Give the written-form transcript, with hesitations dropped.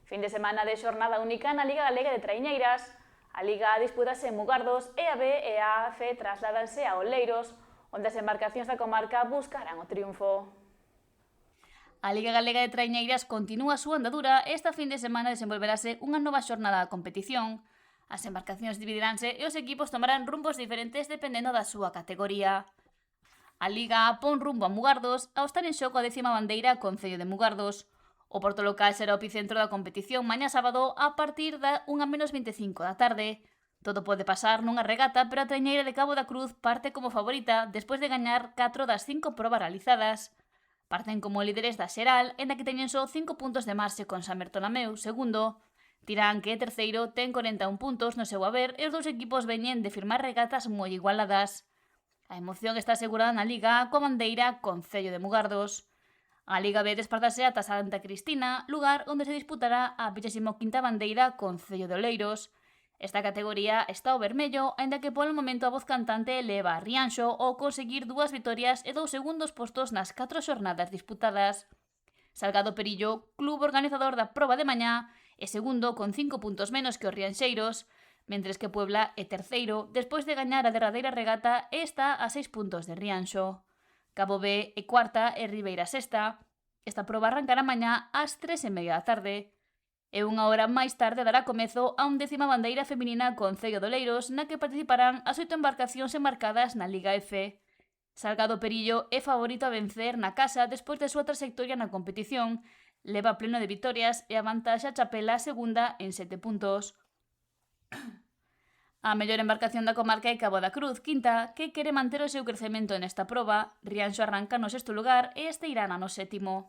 Fin de semana de xornada única na Liga Galega de Traiñeiras. A Liga disputase en Mugardos e a B e a AF trasládanse a Oleiros, onde as embarcacións da comarca buscarán o triunfo. A Liga Galega de Traiñeiras continúa a súa andadura e esta fin de semana desenvolverase unha nova xornada de competición. As embarcacións dividiránse e os equipos tomarán rumbos diferentes dependendo da súa categoría. A Liga pon rumbo a Mugardos ao estar en xogo a 10ª bandeira Concello de Mugardos. O porto local será o epicentro da competición mañá sábado a partir da 1:25 da tarde. Todo pode pasar nunha regata, pero a traiñeira de Cabo da Cruz parte como favorita despois de gañar 4 das 5 probas realizadas. Parten como líderes da xeral, en da que teñen só 5 puntos de marxe con San Bertolomeu, segundo. Tirán, que é terceiro, ten 41 puntos no seu haber e os dous equipos veñen de firmar regatas moi igualadas. A emoción está asegurada na Liga coa bandeira Concello de Mugardos. A Liga B desplazase ata Santa Cristina, lugar onde se disputará a 25ª bandeira Concello de Oleiros. Esta categoría está ao vermello, aínda que polo momento a voz cantante leva a Rianxo ao conseguir 2 vitorias e 2 segundos postos nas 4 xornadas disputadas. Salgado Perillo, club organizador da proba de mañá, é segundo con 5 puntos menos que os rianxeiros, mentres que Puebla é terceiro despois de gañar a derradeira regata e está a 6 puntos de Rianxo. Cabo B é cuarta e Ribeira sexta. Esta proba arrancará mañá ás 3:30 da tarde. E unha hora máis tarde dará comezo a 11ª bandeira feminina Concello de Oleiros, na que participarán as 8 embarcacións enmarcadas na Liga F. Salgado Perillo é favorito a vencer na casa despois de súa trayectoria na competición. Leva pleno de vitorias e avantaxa a Chapela segunda en 7 puntos. A mellor embarcación da comarca é Cabo da Cruz, quinta, que quere manter o seu crecemento nesta proba. Rianxo arranca no 6º lugar e Esteirana no 7º.